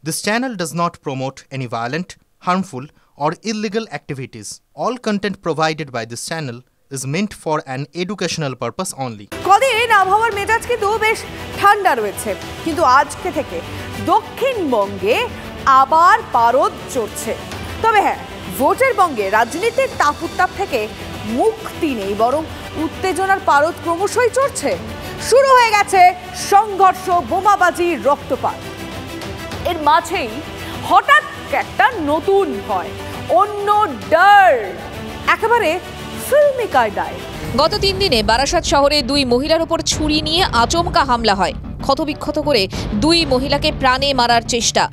This channel does not promote any violent, harmful, or illegal activities. All content provided by this channel is meant for an educational purpose only. কদিন আবহাওয়ার মেজাজ কিন্তু বেশ ঠান্ডা রয়েছে, কিন্তু আজকে থেকে দক্ষিণবঙ্গে আবার পারদ চড়ছে। তবে হ্যাঁ, ভোটের বঙ্গে রাজনীতির তাপ থেকে মুক্তি নেই, বরং উত্তেজনার পারদ ক্রমশই চড়ছে। শুরু হয়ে গেছে সংঘর্ষ, বোমাবাজি, রক্তপাত। এর মাঝেই হঠাৎ একটা নতুন ভয়, অন্য ডর, একেবারে ফিল্মি কায়দায়। গত 3 দিনে বারাসাত শহরে 2 মহিলার উপর ছুরি নিয়ে আচমকা হামলা হয়। ক্ষতবিক্ষত করে 2 মহিলাকে প্রাণে মারার চেষ্টা।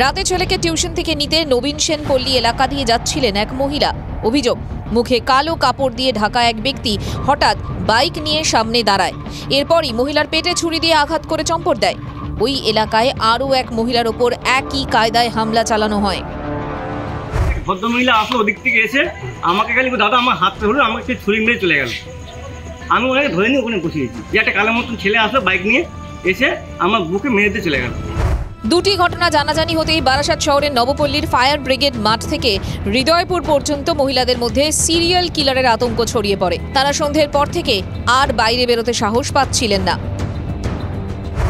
রাতে ছেলেকে টিউশন থেকে নিতে নবীন সেন পল্লী এলাকা দিয়ে যাচ্ছিলেন এক মহিলা। অভিযোগ, মুখে কালো কাপড় দিয়ে ঢাকা এক ব্যক্তি হঠাৎ বাইক নিয়ে সামনে দাঁড়ায়। এরপরই মহিলার পেটে ছুরি দিয়ে আঘাত করে চম্পট দেয়। ওই এলাকায় আরও এক মহিলার ওপর একই কায়দায় হামলা চালানো হয়। ভদ্রমহিলা আসলে ওদিক থেকে এসে আমাকে খালি দাদা আমার হাত ধরে আমাকে ছুরি মেরে চলে গেল। আমি ওনাকে ধরে নিয়ে ওখানে বসিয়েছি, যে একটা কালো মতন ছেলে আসলো বাইক নিয়ে এসে আমার বুকে মেরে দিয়ে চলে গেল। 2টি ঘটনা জানাজানি হতেই বারাসাত শহরের নবপল্লীর ফায়ার ব্রিগেড মাঠ থেকে হৃদয়পুর পর্যন্ত মহিলাদের মধ্যে সিরিয়াল কিলারের আতঙ্ক ছড়িয়ে পড়ে। তারা সন্ধ্যের পর থেকে আর বাইরে বেরোতে সাহস পাচ্ছিলেন না।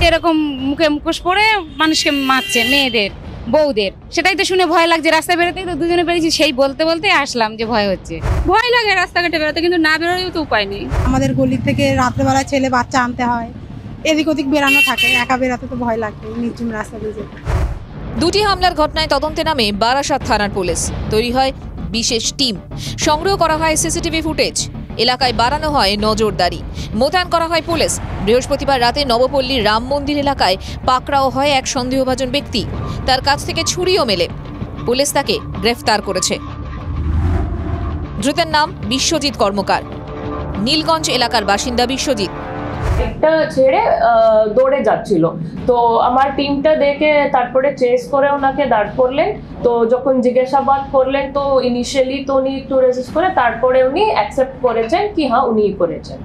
এরকম মুখে মুখোশ পরে মানুষকে মারছে, মেয়েদের, বউদের, সেটাই তো শুনে ভয় লাগছে। রাস্তায় বেরোতেই তো দুজনে বেরিয়েছি, সেই বলতে বলতে আসলাম যে ভয় হচ্ছে। ভয় লাগে রাস্তাঘাটে বেরোতে, কিন্তু না বেরোলেও তো উপায় নেই। আমাদের গলি থেকে রাত্রেবেলা ছেলে বাচ্চা আনতে হয়, এদিক ওদিক বেরানো থাকে, একা বেরাতে তো ভয় লাগে নির্জন রাস্তা দিয়ে যেতে। 2টি হামলার ঘটনায় তদন্তে নামে বারাসাত থানার পুলিশ। তৈরি হয় বিশেষ টিম, সংগ্রহ করা হয় সিসিটিভি ফুটেজ, এলাকায় বাড়ানো হয় নজরদারি, মোতায়েন করা হয় পুলিশ। বৃহস্পতিবার রাতে নবপল্লীর রাম মন্দির এলাকায় পাকড়াও হয় এক সন্দেহভাজন ব্যক্তি। তার কাছ থেকে ছুরিও মেলে। পুলিশ তাকে গ্রেফতার করেছে। ধৃতের নাম বিশ্বজিৎ কর্মকার, নীলগঞ্জ এলাকার বাসিন্দা বিশ্বজিৎ। একটা ছেড়ে দৌড়ে যাচ্ছিল, তো আমার টিমটা দেখে তারপরে চেস করে ওনাকে দাঁড় করলেন। তো যখন জিজ্ঞাসাবাদ করলেন তো ইনিশিয়ালি তো উনি একটু রেজিস্ট করে তারপরে উনি অ্যাকসেপ্ট করেছেন কি হ্যাঁ উনিই করেছেন,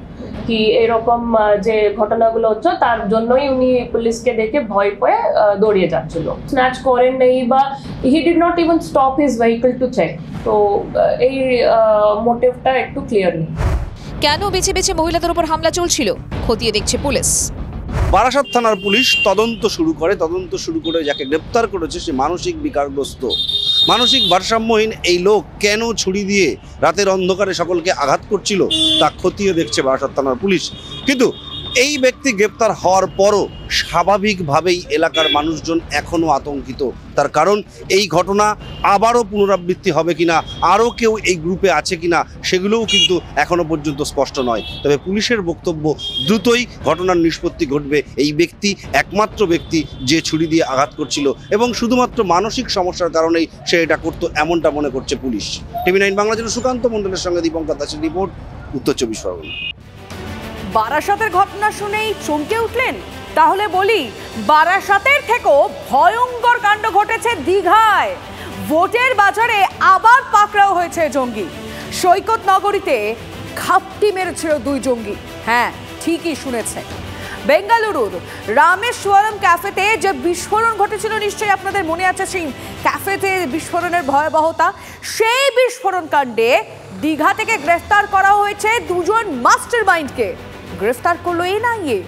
কি এরকম যে ঘটনাগুলো হচ্ছে তার জন্যই উনি পুলিশকে দেখে ভয় পেয়ে দৌড়িয়ে যাচ্ছিল। স্ন্যাচ করেন নেই বা he did not even stop his vehicle to check. তো এই মোটিভটা একটু ক্লিয়ার নেই। কেন বেছে বেছে মহিলাদের উপর হামলা চলছিল খতিয়ে দেখছে পুলিশ। বারাসাত থানার পুলিশ তদন্ত শুরু করে যাকে গ্রেপ্তার করেছে সে মানসিক বিকারগ্রস্ত, মানসিক ভারসাম্যহীন এই লোক কেন ছুরি দিয়ে রাতের অন্ধকারে সকলকে আঘাত করছিল তা খতিয়ে দেখছে বারাসাত থানার পুলিশ। কিন্তু এই ব্যক্তি গ্রেপ্তার হওয়ার পরও স্বাভাবিকভাবেই এলাকার মানুষজন এখনও আতঙ্কিত। তার কারণ এই ঘটনা আবারও পুনরাবৃত্তি হবে কিনা, আরও কেউ এই গ্রুপে আছে কিনা সেগুলোও কিন্তু এখনও পর্যন্ত স্পষ্ট নয়। তবে পুলিশের বক্তব্য দ্রুতই ঘটনার নিষ্পত্তি ঘটবে। এই ব্যক্তি একমাত্র ব্যক্তি যে ছুরি দিয়ে আঘাত করছিল এবং শুধুমাত্র মানসিক সমস্যার কারণেই সে এটা করতো, এমনটা মনে করছে পুলিশ। TV9 বাংলার জন্য সুকান্ত মণ্ডলের সঙ্গে দীপঙ্কর দাসের রিপোর্ট, উত্তর 24 পরগনা। বারাসাতের ঘটনা শুনেই চমকে উঠলেন? তাহলে বলি, বারাসাতের থেকেও ভয়ঙ্কর কাণ্ড ঘটেছে দীঘায়। ভোটের বাজারে আবার পাকড়াও হয়েছে জঙ্গি। সৈকত নগরীতে ঘাপটি মেরেছিল 2 জঙ্গি। হ্যাঁ, ঠিকই শুনেছে। বেঙ্গালুরুর রামেশ্বরম ক্যাফেতে যে বিস্ফোরণ ঘটেছিল, নিশ্চয়ই আপনাদের মনে আছে সেই ক্যাফেতে বিস্ফোরণের ভয়াবহতা। সেই বিস্ফোরণ কাণ্ডে দীঘা থেকে গ্রেফতার করা হয়েছে 2 জন মাস্টার মাইন্ডকে। গ্রেফতার করলো এনআইএ।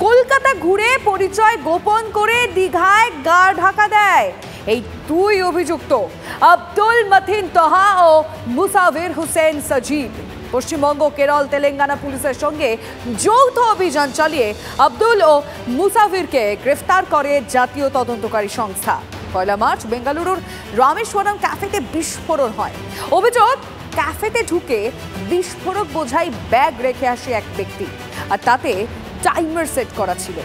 কলকাতা ঘুরে পরিচয় গোপন করে দীঘায় গা ঢাকা দেয় এই 2 অভিযুক্ত, আব্দুল মতিন তোহা ও মুসাফির হোসেন সজীব। পশ্চিমবঙ্গ, কেরল, তেলেঙ্গানা পুলিশের সঙ্গে যৌথ অভিযান চালিয়ে আব্দুল ও মুসাফিরকে গ্রেফতার করে জাতীয় তদন্তকারী সংস্থা। 1 মার্চ বেঙ্গালুরুর রামেশ্বরম ক্যাফেতে বিস্ফোরণ হয়। অভিযোগ, ক্যাফেতে ঢুকে বিস্ফোরক বোঝাই ব্যাগ রেখে আসে এক ব্যক্তি, আর তাতে টাইমার সেট করা ছিল।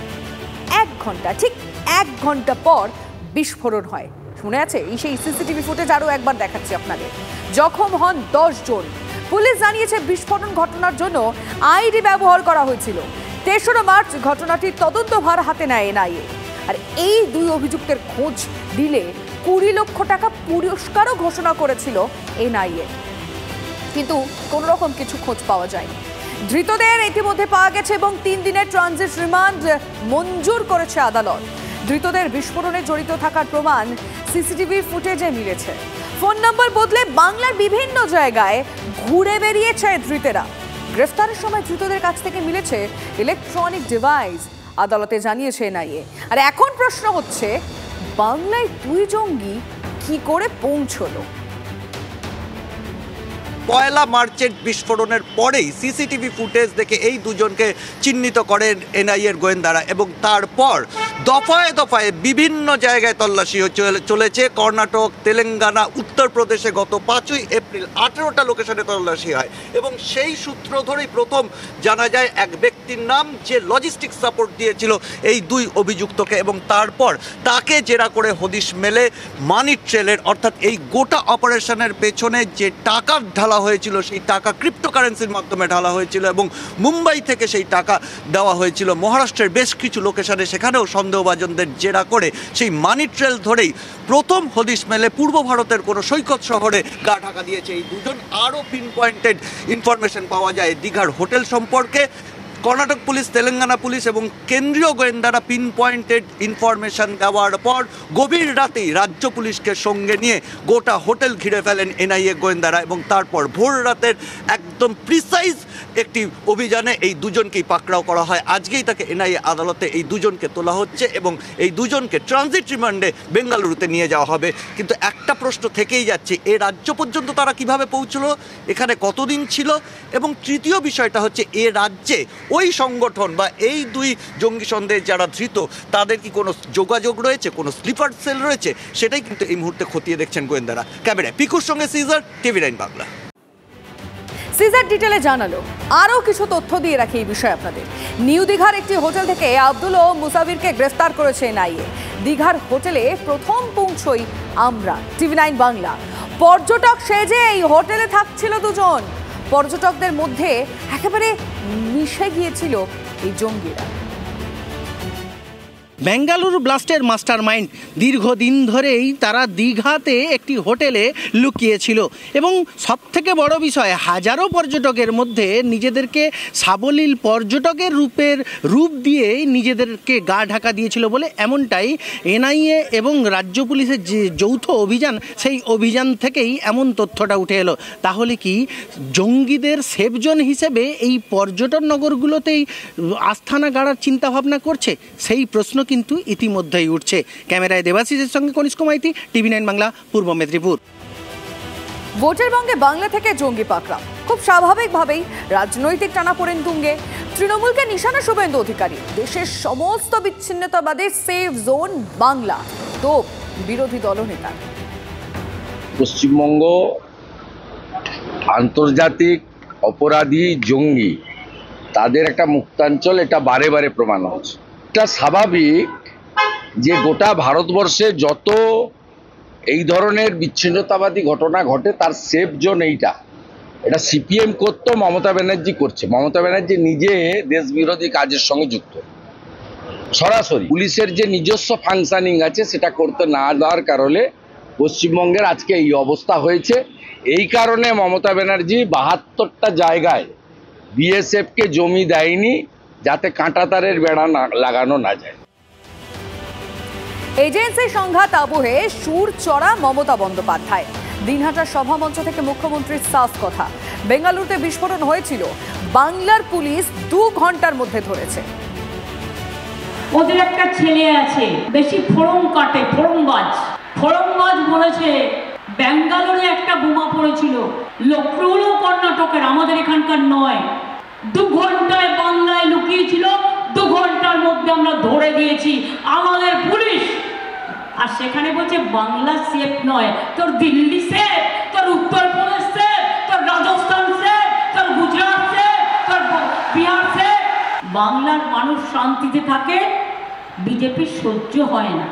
1 ঘন্টা, ঠিক 1 ঘন্টা পর বিস্ফোরণ হয়। শুনে আছে এই সেই সিসিটিভি ফুটেজ আরও একবার দেখাচ্ছি আপনাদের। জখম হন 10 জন। পুলিশ জানিয়েছে বিস্ফোরণ ঘটনার জন্য আইডি ব্যবহার করা হয়েছিল। 3 মার্চ ঘটনাটির তদন্তভার হাতে নেয় এনআইএ। আর এই 2 অভিযুক্তের খোঁজ দিলে 20 লক্ষ টাকা পুরস্কারও ঘোষণা করেছিল এনআইএ, কিন্তু কোনো রকম কিছু খোঁজ পাওয়া যায়নি। ধৃতদের ইতিমধ্যে পাওয়া গেছে এবং 3 দিনের ট্রানজিট রিমান্ড মঞ্জুর করেছে আদালত। ধৃতদের বিস্ফোরণে জড়িত থাকার প্রমাণ সিসিটিভি ফুটেজে মিলেছে। ফোন নম্বর বদলে বাংলার বিভিন্ন জায়গায় ঘুরে বেরিয়েছে ধৃতেরা। গ্রেফতারের সময় ধৃতদের কাছ থেকে মিলেছে ইলেকট্রনিক ডিভাইস, আদালতে জানিয়েছে এনআইএ। আর এখন প্রশ্ন হচ্ছে, বাংলায় দুই জঙ্গি কি করে পৌঁছলো? পয়লা মার্চের বিস্ফোরণের পরেই সিসিটিভি ফুটেজ দেখে এই দুজনকে চিহ্নিত করেন এনআইএর গোয়েন্দারা এবং তারপর দফায় দফায় বিভিন্ন জায়গায় তল্লাশি চলেছে। কর্ণাটক, তেলেঙ্গানা, উত্তরপ্রদেশে গত 5ই এপ্রিল 18টা লোকেশনে তল্লাশি হয় এবং সেই সূত্র ধরেই প্রথম জানা যায় এক ব্যক্তির নাম যে লজিস্টিক সাপোর্ট দিয়েছিল এই দুই অভিযুক্তকে এবং তারপর তাকে জেরা করে হদিশ মেলে মানি ট্রেলের, অর্থাৎ এই গোটা অপারেশনের পেছনে যে টাকা ঢালা হয়েছিল সেই টাকা ক্রিপ্টোকারেন্সির মাধ্যমে ঢালা হয়েছিল এবং মুম্বাই থেকে সেই টাকা দেওয়া হয়েছিল মহারাষ্ট্রের বেশ কিছু লোকেশনে। সেখানেও সন্দেহভাজনদের জেরা করে সেই মানি ট্রেল ধরেই প্রথম হদিশ মেলে পূর্ব ভারতের কোনো সৈকত শহরে গা ঢাকা দিয়েছে এই দুজন। আরও পিন পয়েন্টেড ইনফরমেশন পাওয়া যায় দীঘার হোটেল সম্পর্কে। কর্ণাটক পুলিশ, তেলেঙ্গানা পুলিশ এবং কেন্দ্রীয় গোয়েন্দারা পিন পয়েন্টেড ইনফরমেশন দেওয়ার পর গভীর রাতেই রাজ্য পুলিশকে সঙ্গে নিয়ে গোটা হোটেল ঘিরে ফেলেন এনআইএ গোয়েন্দারা এবং তারপর ভোর রাতের একদম প্রিসাইজ একটি অভিযানে এই দুজনকেই পাকড়াও করা হয়। আজকেই তাকে এনআইএ আদালতে এই দুজনকে তোলা হচ্ছে এবং এই দুজনকে ট্রানজিট রিমান্ডে বেঙ্গালুরুতে নিয়ে যাওয়া হবে। কিন্তু একটা প্রশ্ন থেকেই যাচ্ছে, এ রাজ্য পর্যন্ত তারা কিভাবে পৌঁছলো, এখানে কতদিন ছিল, এবং তৃতীয় বিষয়টা হচ্ছে এ রাজ্যে ওই সংগঠন বা এই দুই জঙ্গি সন্দেহে যারা ধৃত তাদের কি কোনো যোগাযোগ রয়েছে, কোনো স্লিপার সেল রয়েছে, সেটাই কিন্তু এই মুহূর্তে খতিয়ে দেখছেন গোয়েন্দারা। ক্যামেরায় পিকুর সঙ্গে সিজার, TV9 বাংলা। সিজার ডিটেলে জানালো। আরও কিছু তথ্য দিয়ে রাখি এই বিষয়ে আপনাদের। নিউ দীঘার একটি হোটেল থেকে আব্দুল ও মুসাফিরকে গ্রেফতার করেছে এনআইএ। দীঘার হোটেলে প্রথম পৌঁছই আমরা, TV9 বাংলা। পর্যটক সেজে এই হোটেলে থাকছিল দুজন। পর্যটকদের মধ্যে একেবারে মিশে গিয়েছিল এই জঙ্গিরা। বেঙ্গালুরু ব্লাস্টের মাস্টারমাইন্ড দীর্ঘদিন ধরেই তারা দীঘাতে একটি হোটেলে লুকিয়েছিল এবং সবথেকে বড় বিষয়, হাজারো পর্যটকের মধ্যে নিজেদেরকে সাবলীল পর্যটকের রূপ দিয়ে নিজেদেরকে গা ঢাকা দিয়েছিল বলে এমনটাই এনআইএ এবং রাজ্য পুলিশের যে যৌথ অভিযান, সেই অভিযান থেকেই এমন তথ্যটা উঠে এলো। তাহলে কি জঙ্গিদের সেফ জোন হিসেবে এই পর্যটন নগরগুলোতেই আস্থানা গাড়ার চিন্তাভাবনা করছে? সেই প্রশ্ন কিন্তু ইতিমধ্যেই উঠছে। ক্যামেরায় দেবাশিসের সঙ্গে কনিষ্ক মাইতি, TV9 বাংলা, পূর্ব মেদিনীপুর। ভোটের বঙ্গে বাংলা থেকে জঙ্গি পাকড়াও খুব স্বাভাবিকভাবেই রাজনৈতিক টানাপোড়েন তুঙ্গে। তৃণমূলকে নিশানা শুভেন্দু অধিকারী। দেশের সমস্ত বিচ্ছিন্নতাবাদের সেফ জোন বাংলা, তো বিরোধী দলনেতা। পশ্চিমবঙ্গ আন্তর্জাতিক অপরাধী জঙ্গি তাদের একটা মুক্তাঞ্চল, এটা বারে বারে প্রমাণ হচ্ছে। এটা স্বাভাবিক যে গোটা ভারতবর্ষে যত এই ধরনের বিচ্ছিন্নতাবাদী ঘটনা ঘটে তার সেফ জোন এইটা। এটা সিপিএম করতো, মমতা ব্যানার্জি করছে। মমতা ব্যানার্জি নিজে দেশ বিরোধী কাজের সঙ্গে যুক্ত। সরাসরি পুলিশের যে নিজস্ব ফাংশনিং আছে সেটা করতে না দেওয়ার কারণে পশ্চিমবঙ্গের আজকে এই অবস্থা হয়েছে। এই কারণে মমতা ব্যানার্জি 72টা জায়গায় বিএসএফকে জমি দেয়নি যাতে কাঁটাতারের বেড়া লাগানো না যায়। এজেন্সি সংঘাত আবহে সুর চড়া মমতা বন্দ্যোপাধ্যায়। দিনহাটার সভামঞ্চ থেকে মুখ্যমন্ত্রীর সাফ কথা। বেঙ্গালুরুতে বিস্ফোরণ হয়েছিল, বাংলার পুলিশ 2 ঘন্টার মধ্যে ধরেছে। ওদের একটা ছেলে আছে বেশি ফোড়ং কাটে, ফোড়ংবাজ বলেছে বেঙ্গালুরুতে একটা বোমা পড়েছিল, লক্ষ্য হলো কর্ণাটকের, আমাদের এখানকার নয়। 2 ঘন্টায় বাংলায় লুকিয়েছিল, 2 ঘন্টার মধ্যে আমরা ধরে দিয়েছি আমাদের পুলিশ। আর সেখানে বলছে বাংলা সেফ নয়, তোর দিল্লি সেফ, তোর উত্তরপ্রদেশ সেফ, তোর রাজস্থান সেফ, তোর গুজরাট সেফ, তোর বিহার সেফ। বাংলার মানুষ শান্তিতে থাকে, বিজেপির সহ্য হয় না।